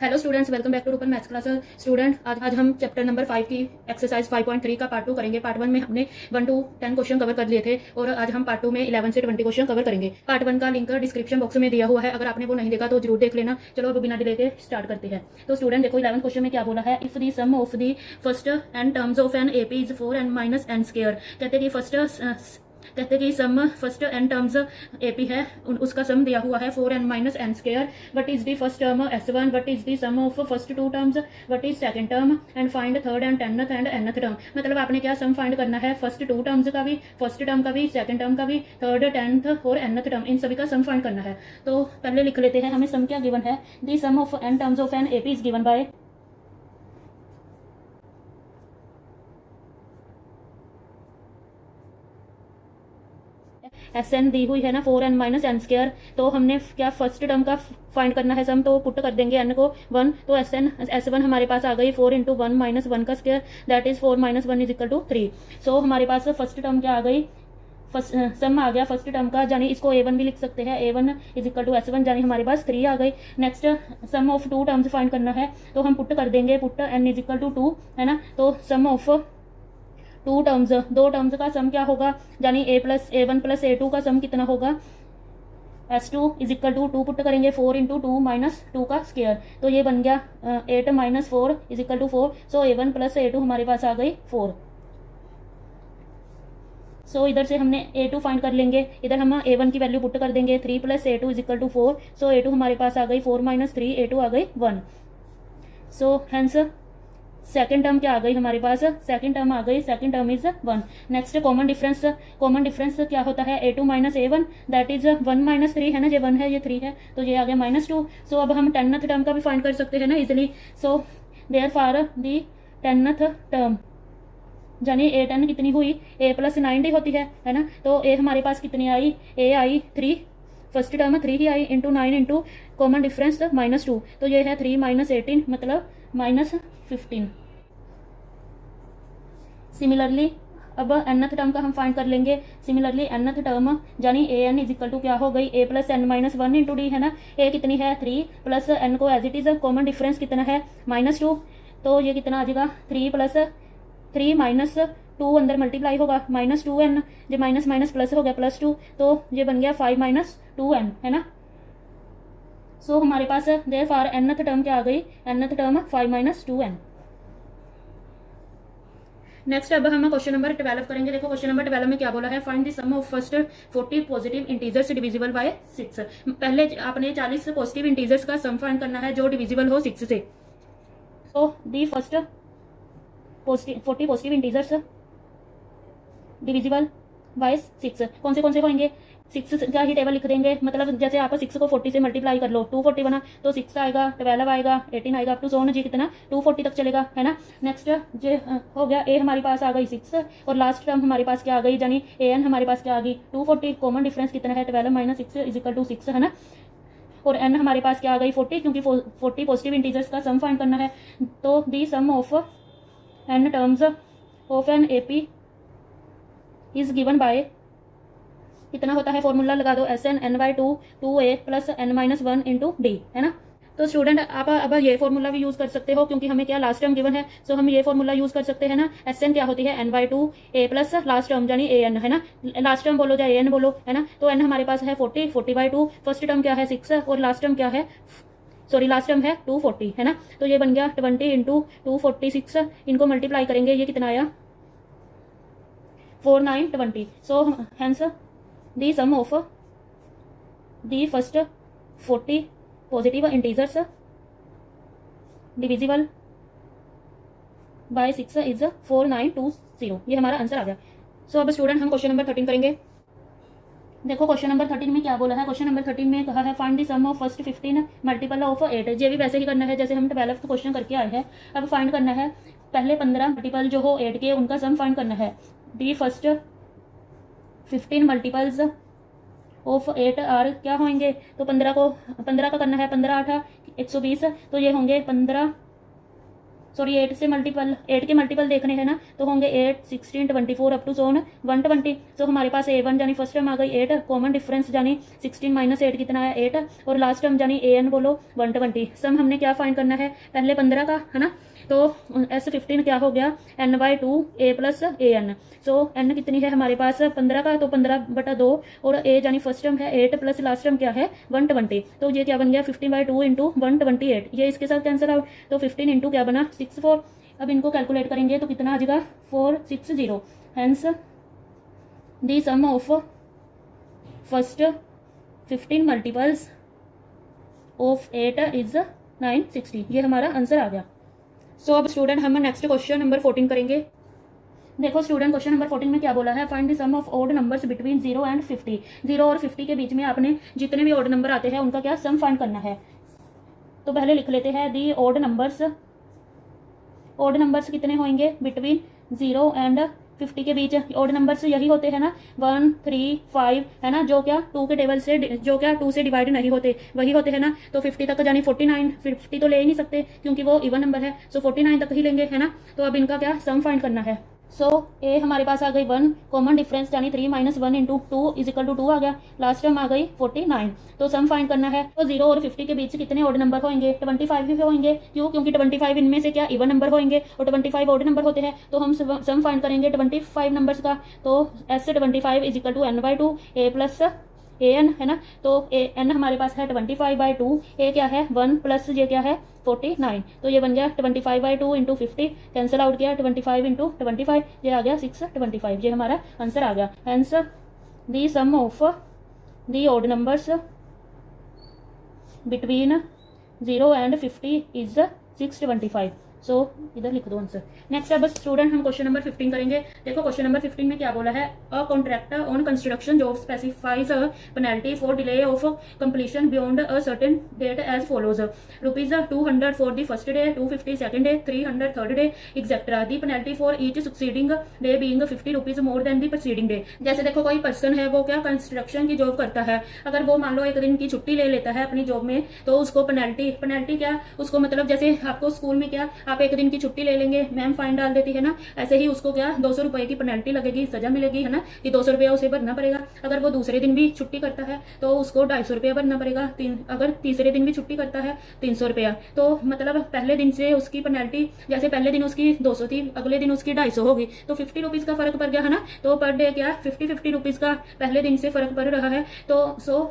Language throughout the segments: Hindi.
Hello students, welcome back to Rupan maths class. Student आज हम चैप्टर नंबर 5 की एक्सरसाइज 5.3 का पार्ट 2 करेंगे। पार्ट 1 में हमने 1 to 10 क्वेश्चन कवर कर लिए थे और आज हम पार्ट 2 में 11 से 20 क्वेश्चन कवर करेंगे। पार्ट 1 का लिंक डिस्क्रिप्शन बॉक्स में दिया हुआ है, अगर आपने वो नहीं देखा तो जरूर देख लेना। चलो अब बिना डिले के स्टार्ट करते हैं। तो स्टूडेंट देखो 11 क्वेश्चन में क्या बोला है, if the sum of the first n terms of N AP is 4 n minus n square. कहते कि sum first n terms AP है, उसका सम दिया हुआ है 4 n minus n square. What is the first term S1, what is the sum of first two terms, what is second term and find third and tenth and nth term. मतलब आपने क्या सम फाइंड करना है, फर्स्ट टू टर्म्स का भी, फर्स्ट टर्म का भी, सेकंड टर्म का भी, थर्ड, टेंथ और nth टर्म, इन सभी का सम फाइंड करना है। तो पहले लिख लेते हैं, हमें सम क्या गिवन है। The sum of n terms of N AP is given by S n दी हुई है ना, 4 n माइनस एन स्क्वायर। तो हमने क्या फर्स्ट टर्म का फाइंड करना है सम, तो पुट कर देंगे n को 1। तो S1 हमारे पास आ गई 4 इंटू 1 माइनस 1 का square, that is 4 minus 1 is equal to 3। So हमारे पास फर्स्ट टर्म क्या आ गई, सम आ गया फर्स्ट टर्म का, यानी इसको A1 भी लिख सकते हैं, A1 is equal to S1, यानी हमारे पास 3 आ गई। Next sum of two terms find करना है, तो हम पुट कर देंगे, put n is equal to 2 है ना। तो सम ऑफ टू टर्म्स, दो टर्म्स का सम क्या होगा, यानी A1 प्लस A2 का सम कितना होगा, S2 is equal to 2 put करेंगे 4 इंटू 2 माइनस 2 का स्क्वायर। तो ये बन गया 8 minus 4 is equal to 4। So A1 plus A2 हमारे पास आ गई 4। सो इधर से हमने A2 फाइंड कर लेंगे, इधर हम A1 की वैल्यू पुट कर देंगे, 3 plus A2 is equal to 4। So A2 हमारे पास आ गई 4 माइनस 3, A2 आ गई 1। सो हेंस सेकेंड टर्म क्या आ गई हमारे पास, सेकेंड टर्म आ गई, second term is 1। Next common difference क्या होता है, A2 minus A1 that is 1 minus 3 है ना, ये 1 है ये 3 है, तो ये आ गया -2। सो अब हम 10th टर्म का भी फाइंड कर सकते हैं ना easily. So therefore the 10th term, यानी A10 कितनी हुई, A प्लस 9 होती है ना। तो A हमारे पास कितनी आई, A I 3, first term 3 he I, into 9 into common difference -2, तो ये है 3 माइनस 18 मतलब -15। सिमिलरली अब nth टर्म का हम फाइंड कर लेंगे। सिमिलरली nth टर्म यानी an इज इक्वल टू क्या हो गई, a plus n minus 1 into d है ना। a कितनी है 3 प्लस n को as it is, common difference कितना है -2, तो ये कितना आ जाएगा 3 प्लस 3 माइनस 2 अंदर मल्टीप्लाई होगा -2n, जो माइनस माइनस प्लस हो गया +2, तो ये बन गया 5 माइनस 2n है ना। सो हमारे पास देयरफॉर nth टर्म क्या आ गई, nth term 5 minus 2n। Next अब हम क्वेश्चन नंबर 12 करेंगे। देखो क्वेश्चन नंबर 12 में क्या बोला है, find the sum of first 40 positive integers divisible by 6। पहले आपने 40 पॉजिटिव इंटीजर्स का सम फाइंड करना है जो डिविजिबल हो 6 से। तो the first 40 positive integers divisible by 6 कौन से होंगे, 6 का ही टेबल लिख देंगे। मतलब जैसे आप 6 को 40 से मल्टीप्लाई कर लो, 240 बना तो 6 आएगा, 12 आएगा, 18 आएगा, अप टू सोन जी कितना 240 तक चलेगा है ना। नेक्स्ट ये हो गया, ए हमारे पास आ गई 6 और लास्ट टर्म हमारे पास क्या आ गई, यानी an हमारे पास क्या आ गई 240। कॉमन डिफरेंस कितना है 12 माइनस 6 इज इक्वल टू 6 है ना। और n हमारे पास क्या आ गई 40, क्योंकि 40 पॉजिटिव इंटीजर्स का सम फाइंड करना है। तो the sum of n terms of N AP is given by कितना होता है, फॉर्मूला लगा दो, SN n/2 2a plus n minus 1 into d है ना। तो स्टूडेंट आप अब ये फॉर्मूला भी यूज कर सकते हो, क्योंकि हमें क्या लास्ट टर्म गिवन है, सो हम ये फॉर्मूला यूज कर सकते हैं ना। SN क्या होती है n/2 a plus last term यानी an है ना, लास्ट टर्म बोलो या an बोलो है ना। तो n हमारे पास है 40/2, फर्स्ट टर्म क्या है 6 और लास्ट टर्म क्या है, सॉरी लास्ट टर्म है 240 है ना। तो ये बन गया 20 इंटू 246, इनको मल्टीप्लाई करेंगे, ये कितना आया 4920। So hence the sum of the first 40 positive integers divisible by 6 is 4920। ये हमारा आंसर आ गया। सो अब स्टूडेंट हम क्वेश्चन नंबर 13 करेंगे। देखो क्वेश्चन नंबर 13 में क्या बोला है, क्वेश्चन नंबर 13 में कहा है find the sum of first 15 multiple of 8। ये भी वैसे ही करना है जैसे हम 12th क्वेश्चन करके आए हैं। अब फाइंड करना है पहले 15 मल्टीपल जो हो 8 के, उनका सम फाइंड करना है। The first 15 multiples of 8 are क्या होंगे, तो 15 का करना है, 15 8 120, तो ये होंगे 15 सॉरी 8 से मल्टीपल, 8 के मल्टीपल देखने हैं ना, तो होंगे 8, 16, 24 अप टू सोन 120। सो हमारे पास A1 यानी फर्स्ट टर्म आ गई 8, कॉमन डिफरेंस यानी 16 माइनस 8 कितना है 8, और लास्ट टर्म यानी AN बोलो 120। सम हमने क्या फाइंड करना है, पहले 15 का है ना, तो S15 क्या हो गया n/2 A plus AN। So n कितनी है हमारे पास 15 का, तो 15/2, और A यानी फर्स्ट टर्म है 8 प्लस लास्ट टर्म क्या है 120। तो ये क्या बन गया 15/2 इंटू 128, ये इसके साथ कैंसिल आउट, तो 15 इंटू क्या बना 64। अब इनको कैलकुलेट करेंगे तो कितना आ जाएगा 460। Hence the sum of first 15 multiples of 8 is 960। ये हमारा आंसर आ गया। सो अब स्टूडेंट हम नेक्स्ट क्वेश्चन नंबर 14 करेंगे। देखो स्टूडेंट क्वेश्चन नंबर 14 में क्या बोला है, find the sum of odd numbers between 0 and 50। 0 और 50 के बीच में आपने जितने भी ऑड नंबर आते हैं उनका क्या सम फाइंड करना है। तो पहले लिख लेते हैं दी ऑड नंबर्स। ऑड नंबर्स कितने होंगे बिटवीन 0 एंड 50 के बीच। ऑड नंबर्स यही होते हैं ना 1, 3, 5 है ना, जो क्या 2 के टेबल से, जो क्या 2 से डिवाइड नहीं होते, वही होते हैं ना। तो 50 तक यानी 49, 50 तो ले ही नहीं सकते क्योंकि वो इवन नंबर है, सो 49 तक ही लेंगे है ना। तो अब इनका क्या सम फाइंड करना है। सो ए हमारे पास आ गई 1, कॉमन डिफरेंस यानी 3 minus 1 into 2 is equal to 2 आ गया, लास्ट टर्म आ गई 49। तो सम फाइंड करना है। तो 0 और 50 के बीच कितने ऑड नंबर होंगे, 25 भी होंगे। क्यों, क्योंकि 25 इनमें से क्या इवन नंबर होंगे और 25 ऑड नंबर होते हैं। तो हम सम फाइंड करेंगे 25 नंबर्स का। तो S25 is equal to n/2 A plus AN है ना। तो AN हमारे पास है 25/2, A क्या है 1 प्लस ये क्या है 49। तो ये बन गया 25/2 इंटू 50, कैंसिल आउट किया 25 इंटू 25, ये आ गया 625। ये हमारा आंसर आ गया। Answer the sum of the odd numbers between 0 and 50 is 625। So इधर लिख दो आंसर। नेक्स्ट अब स्टूडेंट हम क्वेश्चन नंबर 15 करेंगे। देखो क्वेश्चन नंबर 15 में क्या बोला है, a contractor on construction job specifies a penalty for delay of completion beyond a certain date as follows, ₹200 for the first day, 250 second day, 300 third day etcetera. The penalty for each succeeding day being ₹50 more than the preceding day. जैसे देखो कोई पर्सन है वो क्या कंस्ट्रक्शन की जॉब करता है, अगर वो मान लो एक दिन की छुट्टी ले लेता है अपनी जॉब में, तो उसको पेनल्टी क्या उसको मतलब जैसे आपको स्कूल में क्या आप एक दिन की छुट्टी ले लेंगे, मैम फाइन डाल देती है ना, ऐसे ही उसको क्या 200 रुपए की पेनल्टी लगेगी, सजा मिलेगी है ना, कि 200 रुपया उसे भरना पड़ेगा। अगर वो दूसरे दिन भी छुट्टी करता है तो उसको 250 रुपया भरना पड़ेगा। अगर तीसरे दिन भी छुट्टी करता है 300 रुपया। तो मतलब पहले दिन से उसकी पेनल्टी, जैसे पहले दिन उसकी 200 थी, अगले दिन उसकी 250 होगी, तो 50 रुपीज का फर्क पड़ गया है ना। तो पर डे क्या 50 रुपीज का पहले दिन से फर्क पड़ रहा है। तो so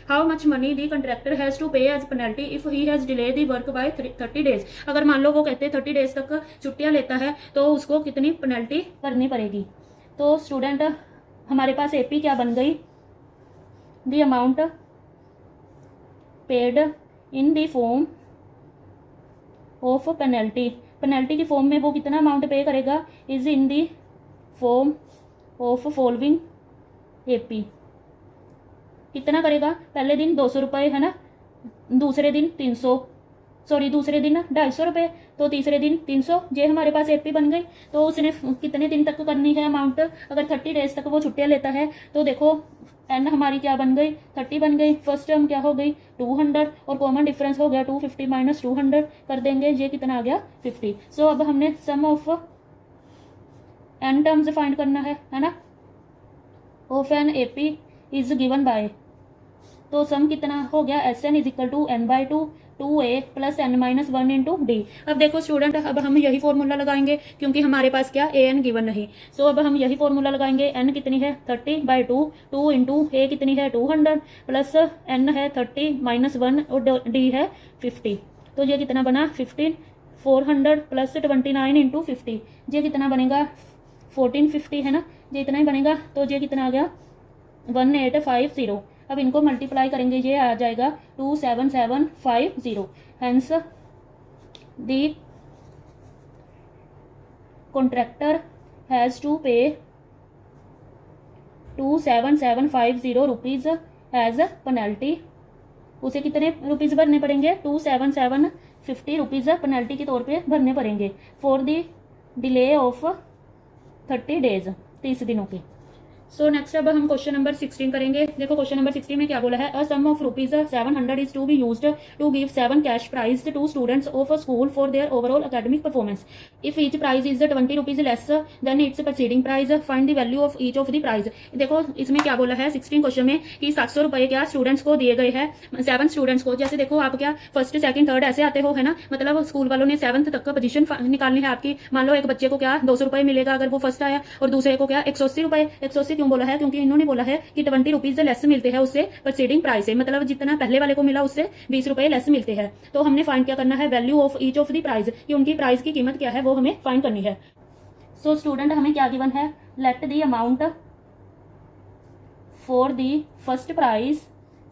how much money the contractor has to pay as penalty if he has delay the work by 30 days. अगर मान लो वो कहते हैं 30 डेज तक छुट्टियां लेता है तो उसको कितनी पेनल्टी भरनी पड़ेगी। तो स्टूडेंट हमारे पास एपी क्या बन गई, the amount paid in the form of penalty. Penalty की फॉर्म में वो कितना अमाउंट पे करेगा, is in the form of following AP. कितना करेगा, पहले दिन 200 रुपये है ना, दूसरे दिन 300, सॉरी दूसरे दिन 250 रुपये, तो तीसरे दिन 300। ये हमारे पास एपी बन गई। तो उसने कितने दिन तक करनी है अमाउंट, अगर 30 डेज तक वो छुट्टियां लेता है तो देखो एन हमारी क्या बन गई 30 बन गई। फर्स्ट टर्म क्या हो गई 200 और कॉमन डिफरेंस हो गया 250 माइनस 200 कर देंगे, ये कितना आ गया 50। सो अब हमने sum of n terms find करना है ना, of N AP is given by, तो सम कितना हो गया S n is equal to n/2 2a plus n-1 into d. अब देखो स्टूडेंट अब हम यही फॉर्मूला लगाएंगे क्योंकि हमारे पास क्या an गिवन नहीं। सो अब हम यही फॉर्मूला लगाएंगे, n कितनी है 30/2, 2 इंटू a कितनी है 200 प्लस n है 30 माइनस 1 और d है 50। तो ये कितना बना 15, 400 प्लस 29 इंटू 50, ये कितना बनेगा 1450 है ना, ये इतना ही बनेगा। तो ये कितना आ गया 1850। अब इनको मल्टीप्लाई करेंगे, ये आ जाएगा 27750। Hence the contractor has to pay 27750 rupees as penalty. उसे कितने रुपीज भरने पड़ेंगे 27750 रुपीज पेनल्टी के तौर पे भरने पड़ेंगे for the delay of 30 days, 30 दिनों के। सो नेक्स्ट अब हम क्वेश्चन नंबर 16 करेंगे। देखो क्वेश्चन नंबर 16 में क्या बोला है, a sum of rupees 700 is to be used to give 7 cash prize to students of a school for their overall academic performance. If each prize is 20 rupees less than its preceding prize, find the value of each of the prize. देखो इसमें क्या बोला है 16 क्वेश्चन में कि 700 रुपए क्या स्टूडेंट्स को दिए गए हैं, 7 स्टूडेंट्स को। जैसे देखो आप क्या फर्स्ट सेकंड थर्ड ऐसे आते हो, है ना, मतलब स्कूल वालों ने 7th तक का पोजीशन निकालनी है आपकी। मान लो एक बच्चे को क्या 200 रुपए मिलेगा अगर वो फर्स्ट आया, और दूसरे को क्या 180 रुपए। 180 क्यों बोला है, क्योंकि इन्होंने बोला है कि 20 रुपीज लेस मिलते हैं उससे प्रीसीडिंग प्राइस से, मतलब जितना पहले वाले को मिला उससे 20 रुपए लेस मिलते हैं। तो हमने फाइंड क्या करना है, value of each of the price, कि उनकी प्राइस की कीमत क्या है वो हमें फाइंड करनी है। सो स्टूडेंट हमें क्या गिवन है, let the amount for the first prize.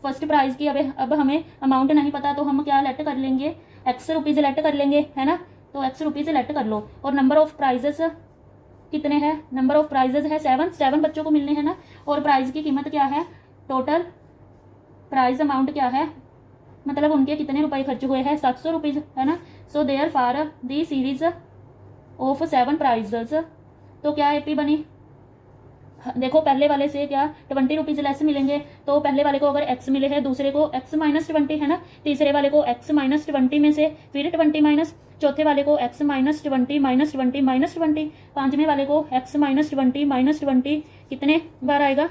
First prize की अब हमें अमाउंट नहीं पता, तो हम क्या लेट कर लेंगे, एक्स रुपीज लेट कर लेंगे, है ना। तो एक्स रुपीज लेट कर लो। और नंबर ऑफ प्राइजेस कितने हैं, नंबर ऑफ प्राइजेस है 7 बच्चों को मिलने हैं ना। और प्राइज की कीमत क्या है, टोटल प्राइज अमाउंट क्या है, मतलब उनके कितने रुपए खर्च हुए हैं, 700 रुपीज, है ना। So therefore the series of 7 prizes, तो क्या एपी बनी, देखो पहले वाले से क्या 20 रुपीज लेस मिलेंगे, तो पहले वाले को अगर x मिले हैं, दूसरे को x माइनस 20, है ना। तीसरे वाले को x माइनस 20 में से फिर 20 माइनस, चौथे वाले को x माइनस 20 माइनस 20 माइनस 20, पांचवें वाले को x माइनस 20 माइनस 20 कितने बार आएगा,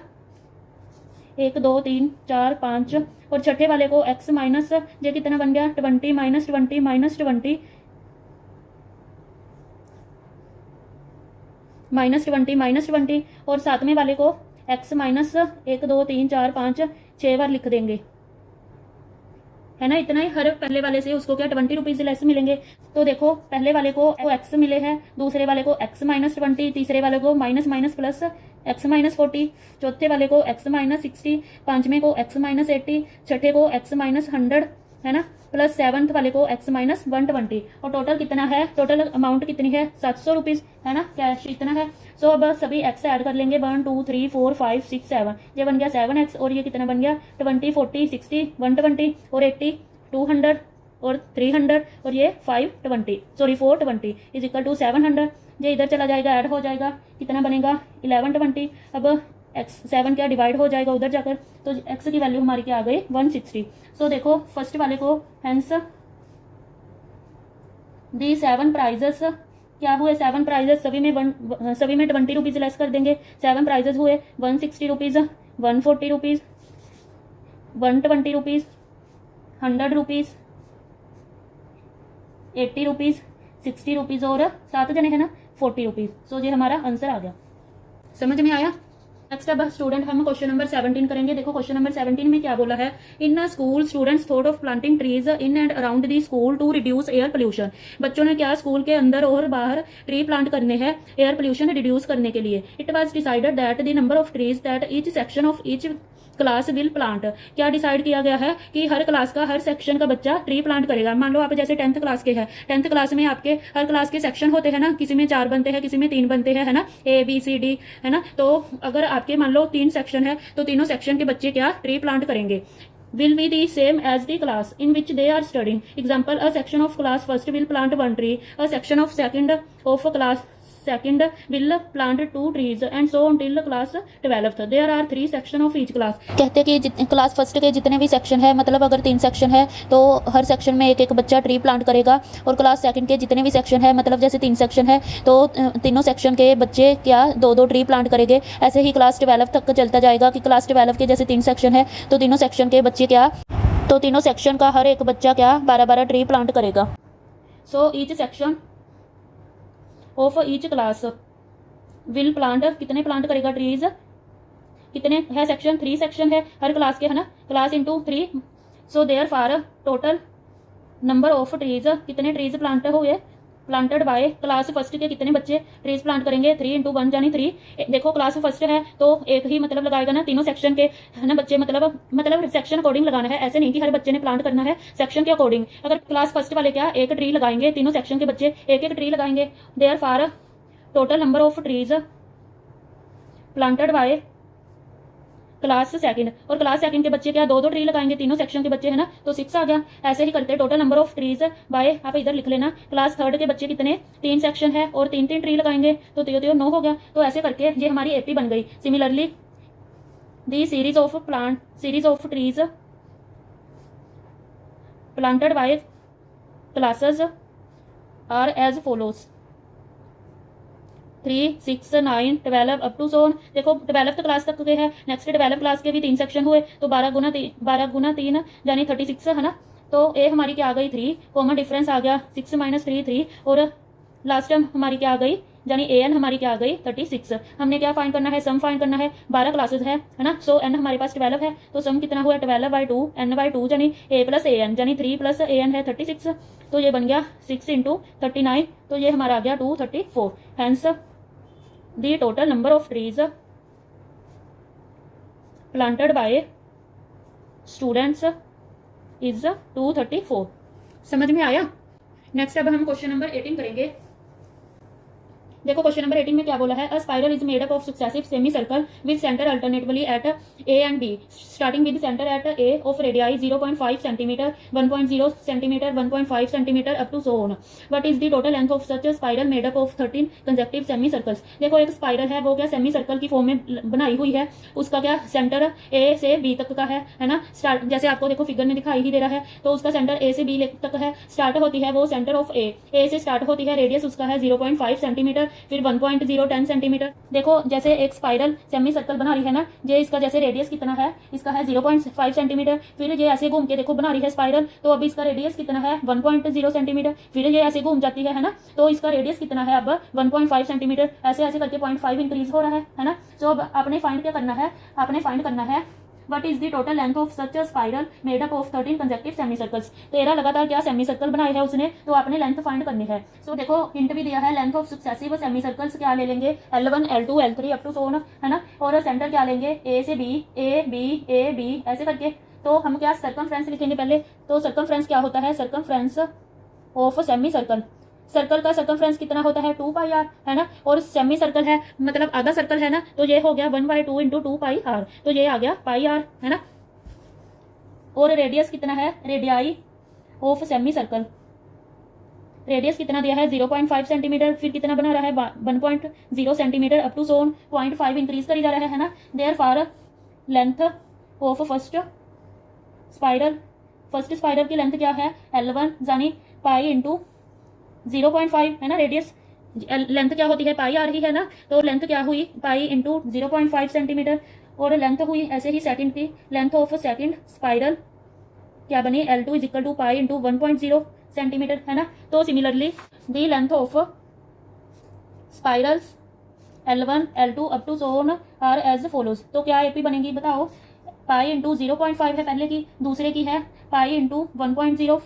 1 2 3 4 5, और छठे वाले को x माइनस, ये कितना बन गया 20 माइनस 20 माइनस 20 -20 -20, और सातवें वाले को x माइनस 1 2 3 4 5 6 बार लिख देंगे, है ना। इतना ही हर पहले वाले से उसको क्या 20 रुपीज लेस मिलेंगे। तो देखो पहले वाले को x मिले हैं, दूसरे वाले को x माइनस 20, तीसरे वाले को minus minus plus x minus 40, चौथे वाले को x माइनस 60, पांचवें को x माइनस 80, छठे को x माइनस 100, है ना, प्लस 7th वाले को x माइनस 120। और टोटल कितना है, टोटल अमाउंट कितनी है 700 रुपीज, है ना, कैश इतना है। सो अब सभी x ऐड कर लेंगे, 1 2 3 4 5 6 7, ये बन गया 7x, और ये कितना बन गया 20 40 60 120 और 80 200 और 300 और ये 420 इज इक्वल टू 700। ये इधर चला जाएगा, ऐड हो जाएगा, कितना बनेगा 1120। अब x 7 क्या डिवाइड हो जाएगा उधर जाकर, तो x की वैल्यू हमारी क्या आ गई 160। सो देखो फर्स्ट वाले को हेंस दी 7 प्राइजेस क्या हुए, 7 प्राइजेस सभी में 20 रुपीज लेस कर देंगे। 7 प्राइजेस हुए 160 rupees, 140 rupees, 120 rupees, 100 rupees, 80 rupees, 60 rupees, और 7 जने हैं ना 40 रुपीज। सो ये हमारा आंसर आ गया, समझ में आया। नेक्स्ट अब स्टूडेंट हम क्वेश्चन नंबर 17 करेंगे। देखो क्वेश्चन नंबर 17 में क्या बोला है, in a school students thought of planting trees in and around the school to reduce air pollution. बच्चों ने क्या स्कूल के अंदर और बाहर ट्री प्लांट करने हैं एयर पोल्यूशन रिड्यूस करने के लिए। It was decided that the number of trees that each section of each class will plant. क्या डिसाइड किया गया है कि हर क्लास का हर सेक्शन का बच्चा ट्री प्लांट करेगा। मान लो आप जैसे 10th क्लास के हैं, 10th क्लास में आपके हर क्लास के सेक्शन होते हैं ना, किसी में 4 बनते हैं, किसी में 3 बनते हैं, है ना, ABCD, है ना। तो अगर आपके मान लो 3 सेक्शन है, तो तीनों सेक्शन के बच्चे क्या ट्री प्लांट करेंगे। will be the same as the class in which they are studying. Example, a section of class first will plant 1 tree, a section of second of class second will plant 2 trees and so on till class 12th. There are 3 section of each class. कहते हैं कि क्लास फर्स्ट के जितने भी सेक्शन है, मतलब अगर 3 सेक्शन है तो हर सेक्शन में एक एक बच्चा ट्री प्लांट करेगा, और क्लास सेकंड के जितने भी सेक्शन है, मतलब जैसे 3 सेक्शन है तो तीनों सेक्शन के बच्चे क्या 2-2 ट्री प्लांट करेंगे। ऐसे ही क्लास 12 तक चलता जाएगा कि क्लास 12 के जैसे 3 सेक्शन है तो तीनों सेक्शन के बच्चे क्या, तो तीनों सेक्शन का हर एक बच्चा क्या 12-12 ट्री प्लांट करेगा। So each section of each class will plant, कितने प्लांट करेगा ट्रीज, कितने है सेक्शन 3 सेक्शन है हर क्लास के, है ना, class into 3। So therefore total number of trees, कितने ट्रीज प्लांट हुए, प्लांटेड बाय क्लास फर्स्ट के कितने बच्चे ट्रीज प्लांट करेंगे, 3 इंटू 1 यानी 3। देखो क्लास फर्स्ट है तो एक ही मतलब लगाएगा ना, तीनों सेक्शन के, है ना, बच्चे मतलब सेक्शन अकॉर्डिंग लगाना है, ऐसे नहीं कि हर बच्चे ने प्लांट करना है, सेक्शन के अकॉर्डिंग। अगर क्लास फर्स्ट वाले क्या एक ट्री लगाएंगे, तीनों सेक्शन के बच्चे एक एक ट्री लगाएंगे। Therefore total number of trees planted by class second, और क्लास सेकंड के बच्चे क्या दो दो ट्री लगाएंगे, तीनों सेक्शन के बच्चे है ना, तो 6 आ गया। ऐसे ही करते total number of trees by, आप इधर लिख लेना, क्लास थर्ड के बच्चे कितने, 3 सेक्शन है और 3 ट्री लगाएंगे, तो 9 हो गया। तो ऐसे करके ये हमारी एपी बन गई। Similarly the series of trees planted by classes are as follows 3, 6, 9, 12 up to so on. देखो 12th क्लास तक के हैं, नेक्स्ट 12th क्लास के भी 3 सेक्शन हुए, तो 12 गुना 3 यानी 36 है ना। तो ए हमारी क्या आ गई 3, कॉमन डिफरेंस आ गया 6 - 3 3, और लास्ट टर्म हमारी क्या आ गई, यानी ए एन हमारी क्या आ गई 36। हमने क्या फाइंड करना है, सम फाइंड करना है, 12 क्लासेस है ना, सो एन हमारे पास 12 है, तो सम कितना हुआ 12/2 n/2 यानी a + an यानी 3 + an है 36। तो ये बन गया 6 × 39, तो ये हमारा आ गया 234। Hence the total number of trees planted bye students is 234। समझ में आया। नेक्स्ट अब हम क्वेश्चन नंबर 18 करेंगे। देखो क्वेश्चन नंबर 18 में क्या बोला है, a spiral is made up of successive semi circle with centre alternatively at A and B, starting with centre at A of radii 0.5 centimetre, 1.0 centimetre, 1.5 centimetre up to so on. What is the total length of such spiral made up of 13 consecutive semi circles. देखो एक स्पाइरल है, वो क्या सेमी सर्कल की फॉर्म में बनाई हुई है, उसका क्या सेंटर ए से बी तक का है ना। स्टार्ट जैसे आपको देखो फिगर में दिखाई ही दे रहा है, तो उसका सेंटर ए से बी तक है, स्टार्ट होती है वो सेंटर ऑफ ए से स्टार्ट होती है, रेडियस उसका है 0.5 सेंटीमीटर, फिर 1.0 सेंटीमीटर। देखो जैसे एक स्पाइरल सेमी सर्कल बना रही है ना, ये इसका जैसे रेडियस कितना है, इसका है 0.5 सेंटीमीटर, फिर ये ऐसे घूम के देखो बना रही है स्पाइरल, तो अभी इसका रेडियस कितना है 1.0 सेंटीमीटर, फिर ये ऐसे घूम जाती है ना, तो इसका रेडियस कितना है अब 1.5 सेंटीमीटर, ऐसे ऐसे करके 0.5 इंक्रीज हो रहा है ना। तो अब आपने फाइंड क्या करना है, आपने फाइंड करना है What is the total length of such a spiral made up of 13 consecutive semicircles। 13 लगातार क्या सेमी सर्कल बनाए हैं उसने, तो आपने लेंथ फाइंड करनी है। सो देखो हिंट भी दिया है, length of successive semi circles क्या ले लेंगे L1 L2 L3 up to so on, है ना, और सेंटर क्या लेंगे ए से बी, ए बी ऐसे करके। तो हम क्या सर्कमफ्रेंस लिखेंगे पहले, तो सर्कमफ्रेंस क्या होता है, circumference of semi circle, circle का सर्कमफ्रेंस कितना होता है 2πr, है ना, और सेमी सर्कल है मतलब आधा सर्कल है ना, तो ये हो गया 1/2 × 2πr, तो ये आ गया πr, है ना। और रेडियस कितना है, radii of semi circle, radius कितना दिया है 0.5 सेंटीमीटर, फिर कितना बना रहा है 1.0 centimetre up to so on 0.5 increase करी जा रहा है ना। Therefore length of first spiral की लेंथ क्या है L1 यानी पाई इंटू 0.5 है ना, रेडियस लेंथ क्या होती है पाई आ रही है ना, तो लेंथ क्या हुई पाई इंटू 0.5 सेंटीमीटर, और लेंथ हुई ऐसे ही सेकंड की लेंथ ऑफ सेकंड स्पाइरल क्या बनी L2 = पाई इंटू 1.0 सेंटीमीटर, है ना। तो similarly the length of spirals L1 L2 up to so on are as follows. तो क्या एपी बनेगी बताओ, पाई इंटू 0.5 है पहले की, दूसरे की है पाई इंटू 1.0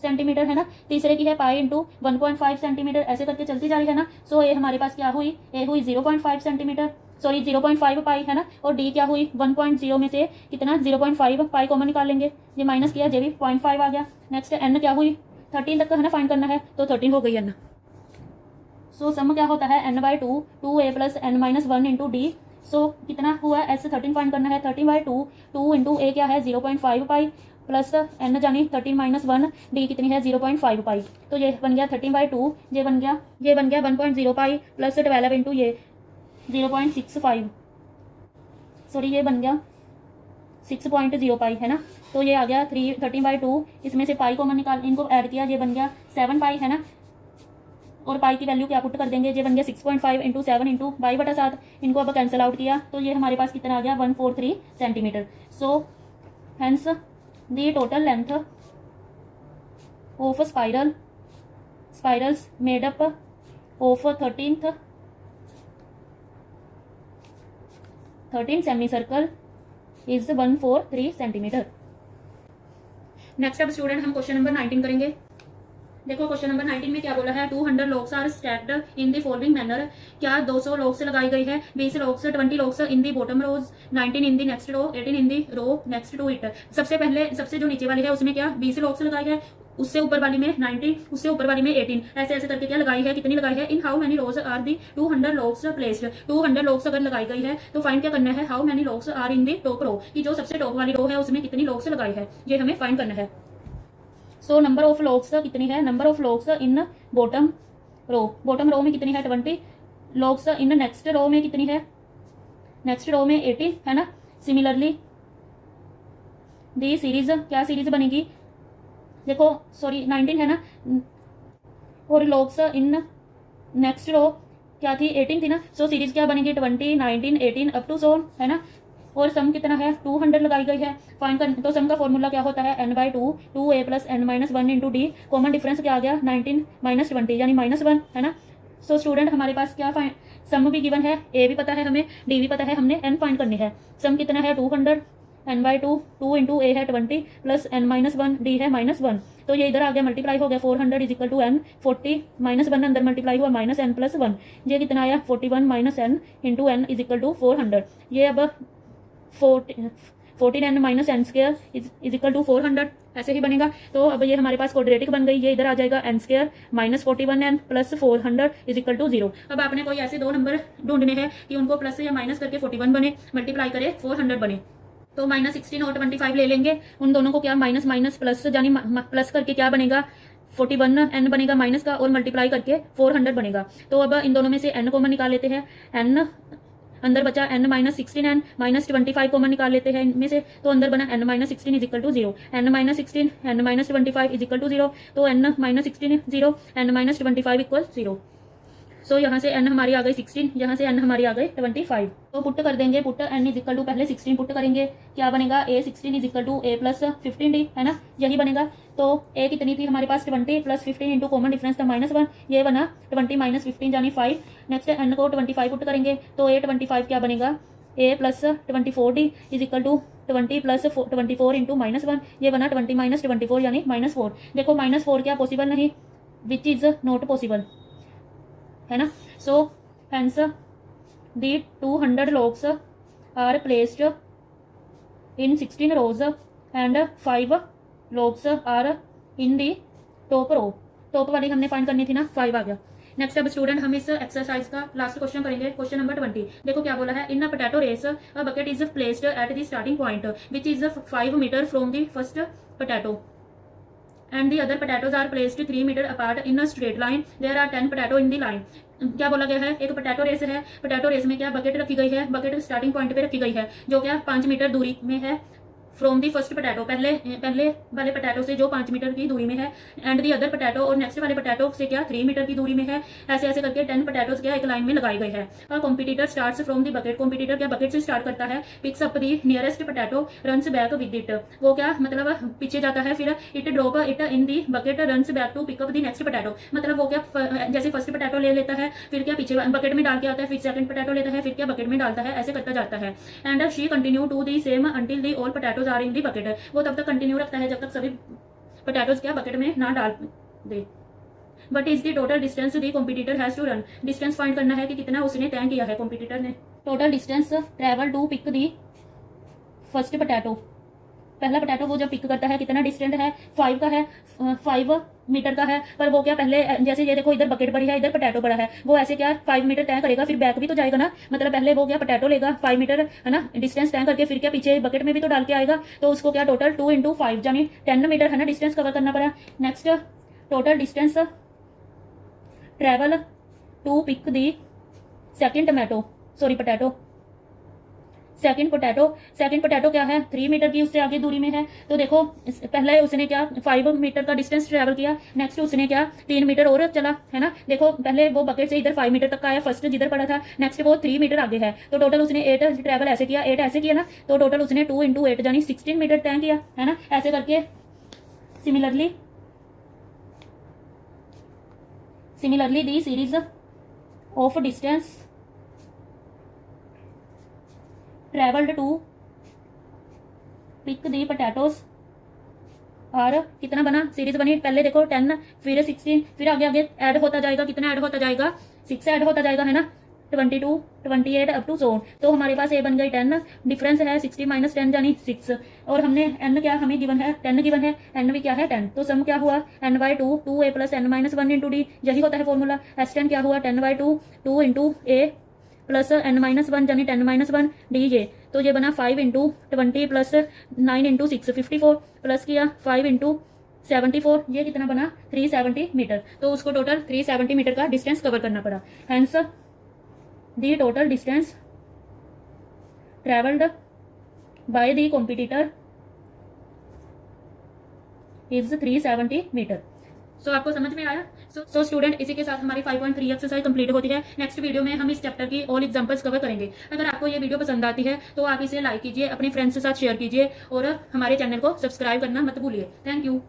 सेंटीमीटर, है ना, तीसरे की है पाई इंटू 1.5 सेंटीमीटर, ऐसे करके चलती जा रही है ना। सो ए हमारे पास क्या हुई, ए हुई 0.5 सेंटीमीटर, सॉरी 0.5 पाई, है ना, और डी क्या हुई 1.0 में से कितना 0.5 पाई कॉमन निकाल लेंगे, ये माइनस किया, जे भी 0.5 आ गया। नेक्स्ट एन क्या हुई 13 तक का है ना फाइंड करना है, तो 13 हो गई एन। सो सम क्या होता है n/2 2a + n - 1 into D. सो कितना हुआ ऐसे 13 फाइंड करना है, 13/2 2 इंटू ए क्या है 0.5 पाई प्लस एन जानी 13 - 1, डी कितनी है 0.5 पाई, तो ये बन गया 13/2, ये बन गया 1.0 पाई प्लस 12 इंटू ये 0.65, सॉरी ये बन गया 6.0 पाई, है ना। तो ये आ गया 13/2, इसमें से पाई कॉमन निकाल, इनको ऐड किया, ये बन गया 7 पाई, है ना, और पाई की वैल्यू क्या पुट कर देंगे, ये बन गया 6.5 इंटू 7 इंटू 22/7, इनको अब कैंसिल आउट किया, तो ये हमारे पास कितना आ गया 143 centimetre. So hence the total length of spirals made up of 13 semi circle is 143 centimetre. Next अब स्टूडेंट हम क्वेश्चन नंबर 19 करेंगे। देखो क्वेश्चन नंबर 19 में क्या बोला है, 200 logs are stacked in the following manner. क्या 200 लॉक्स लगाई गई है, 20 logs 20 logs in the bottom rows, 19 in the next row, 18 in the row next to it. सबसे पहले सबसे जो नीचे वाली है उसमें क्या 20 लॉक्स लगाए हैं, उससे ऊपर वाली में 90, उससे ऊपर वाली में 18, ऐसे ऐसे करके क्या लगाई है, कितनी लगाई है। In how many rows are the 200 logs placed, 200 logs अगर लगाई गई है तो फाइंड क्या करना है, how many logs are in the top row, कि जो सबसे टॉप वाली रो है उसमें कितनी लॉग्स लगाई है, ये हमें फाइंड करना है। सो नंबर ऑफ लॉग्स कितनी है, number of logs in bottom row में कितनी है 20, लॉग्स इन नेक्स्ट रो में कितनी है, नेक्स्ट रो में 80 है ना। सिमिलरली दी सीरीज, क्या सीरीज बनेगी, देखो सॉरी 19 है ना, और लॉग्स इन नेक्स्ट रो क्या थी 18 थी ना। सो सीरीज क्या बनेगी 20, 19, 18 अप टू सो है ना। और सम कितना है 200 लगाई गई है, फाइंड कर। तो सम का फॉर्मूला क्या होता है n/2 2a plus n-1 into D, common difference क्या आ गया 19 माइनस 20 यानी -1 है ना। सो स्टूडेंट हमारे पास क्या सम भी गिवन है, ए भी पता है हमें, डी भी पता है, हमने एन फाइंड करनी है। सम कितना है 200, n/2 2 इंटू ए है 20 प्लस n-1 डी है -1, तो ये इधर आ गया मल्टीप्लाई हो गया 400 इज इक्वल टू n 40 -1 अंदर मल्टीप्लाई हुआ -n प्लस 1, ये कितना आया 41 minus n into n is equal to 400। ये अब 14n minus n square is equal to 400 ऐसे ही बनेगा। तो अब ये हमारे पास क्वाड्रेटिक बन गई, ये इधर आ जाएगा n square minus 41n plus 400 is equal to 0। अब आपने कोई ऐसे दो नंबर ढूंढने हैं कि उनको प्लस या माइनस करके 41 बने, मल्टीप्लाई करे 400 बने। तो -16 और 25 ले लेंगे, उन दोनों को क्या माइनस माइनस प्लस यानी प्लस करके क्या बनेगा 41n बनेगा माइनस का, और मल्टीप्लाई करके 400 बनेगा। तो अब इन दोनों में से n कॉमन निकाल लेते हैं, n अंदर बचा n-16n -25 कॉमन निकाल लेते हैं इनमें से, तो अंदर बना n-16 is equal to 0, n-16 n-25 is equal to 0, तो n-16 0 n-25 इक्वल 0। सो यहाँ से n हमारी आ गई 16, यहाँ से n हमारी आ गई 25। तो पुट कर देंगे, put n is equal to पहले 16 पुट करेंगे, क्या बनेगा a 16 is equal to a plus 15d है ना, यही बनेगा। तो a कितनी थी हमारे पास 20 प्लस 15 इंटू कॉमन डिफरेंस था -1, ये बना 20 माइनस 15 यानी 5। नेक्स्ट n को 25 पुट करेंगे, तो a 25 क्या बनेगा a plus 24d is equal to 20 plus 24 into -1, ये बना 20 माइनस 24 यानी -4। देखो -4 क्या पॉसिबल नहीं, विच इज नॉट पॉसिबल है ना। So hence the 200 logs are placed in 16 rows and 5 logs are in the top row, top वाली हमने फाइंड करनी थी ना, 5 आ गया। नेक्स्ट अब स्टूडेंट हम इस एक्सरसाइज का लास्ट क्वेश्चन करेंगे, क्वेश्चन नंबर 20। देखो क्या बोला है, in a potato race a bucket is placed at the starting point which is 5 metre from the first potato and the other potatoes are placed 3 meter apart in a straight line, there are 10 potato in the line। क्या बोला गया है, एक पोटैटो रेस है, पोटैटो रेस में क्या बकेट रखी गई है, बकेट स्टार्टिंग पॉइंट पे रखी गई है जो क्या 5 मीटर दूरी में है फ्रॉम दी फर्स्ट पोटैटो, पहले वाले पोटैटो से जो 5 मीटर की दूरी में है, एंड दी अदर पोटैटो और नेक्स्ट वाले पोटैटो से क्या 3 मीटर की दूरी में है। ऐसे ऐसे करके 10 पोटैटोज क्या एक लाइन में लगाई गई है। और competitor starts from the bucket, competitor क्या बकेट से स्टार्ट करता है, picks up the nearest potato runs back with it, वो क्या मतलब पीछे जाता है, फिर it drop it in the bucket runs back to pick up the next potato, मतलब वो क्या जैसे फर्स्ट पोटैटो ले लेता है, फिर क्या पीछे बकेट में डाल के आता है, फिर सेकंड पोटैटो लेता है, फिर क्या बकेट में डालता है, ऐसे करता जाता है। And she continue to the same until the all potatoes are in the bucket, वो तब तक कंटिन्यू रखता है जब तक सभी पोटैटोज क्या बकेट में ना डाल दे। But is the total distance the competitor has to run, distance find करना है कि कितना उसने तय किया है कॉम्पिटिटर ने। Total distance travel to pick the first potato, पहला पोटैटो वो जब पिक करता है कितना डिस्टेंट है 5 का है, 5 मीटर का है, पर वो क्या पहले जैसे ये देखो इधर बकेट पड़ी है, इधर पोटैटो पड़ा है, वो ऐसे क्या 5 मीटर तय करेगा, फिर बैक भी तो जाएगा ना, मतलब पहले वो क्या पोटैटो लेगा 5 मीटर है ना डिस्टेंस तय करके, फिर क्या पीछे बकेट में भी तो डाल के आएगा, तो उसको क्या टोटल 2 इंटू 5 यानी 10 मीटर है ना डिस्टेंस कवर करना पड़ा। Next total distance travel to pick the second potato, second potato क्या है 3 मीटर की उससे आगे दूरी में है। तो देखो पहले उसने क्या 5 मीटर का डिस्टेंस ट्रेवल किया, नेक्स्ट उसने क्या 3 मीटर और चला है ना। देखो पहले वो बकेट से इधर 5 मीटर तक का आया फर्स्ट जिधर पड़ा था, नेक्स्ट वो 3 मीटर आगे है, तो टोटल उसने 8 ट्रेवल ऐसे किया, 8 ऐसे किया ना, तो टोटल उसने 2 इंटू 8 यानी 16 मीटर तय किया है ना। ऐसे करके similarly the series of distance travelled to pick the potatoes और कितना बना सीरीज बनी, पहले देखो 10 फिर 16 फिर आगे आगे ऐड होता जाएगा, कितना ऐड होता जाएगा 6 ऐड होता जाएगा है ना। 22, 28 अप टू जोन। तो हमारे पास ए बन गई 10, डिफरेंस है 60 माइनस 10 यानी 6, और हमने एन क्या हमें गिवन है 10 गिवन है, एन भी क्या है 10, तो सम क्या हुआ n/2 2a plus n minus 1 into D, यही होता है फॉर्मूला। S10 क्या हुआ 10/2 2 इंटू ए प्लस n माइनस 1 यानी 10 माइनस 1 डी ये, तो ये बना 5 इंटू 20 प्लस 9 इंटू 6 54 प्लस किया 5 इंटू 74, ये कितना बना 370 मीटर। तो उसको टोटल 370 मीटर का डिस्टेंस कवर करना पड़ा। Hence the total distance travelled by the competitor is 370 metre. So आपको समझ में आया। सो स्टूडेंट, इसी के साथ हमारी 5.3 एक्सरसाइज कंप्लीट होती है। नेक्स्ट वीडियो में हम इस चैप्टर की ऑल एग्जांपल्स कवर करेंगे। अगर आपको ये वीडियो पसंद आती है तो आप इसे लाइक कीजिए, अपने फ्रेंड्स के साथ शेयर कीजिए और हमारे चैनल को सब्सक्राइब करना मत भूलिए। Thank you.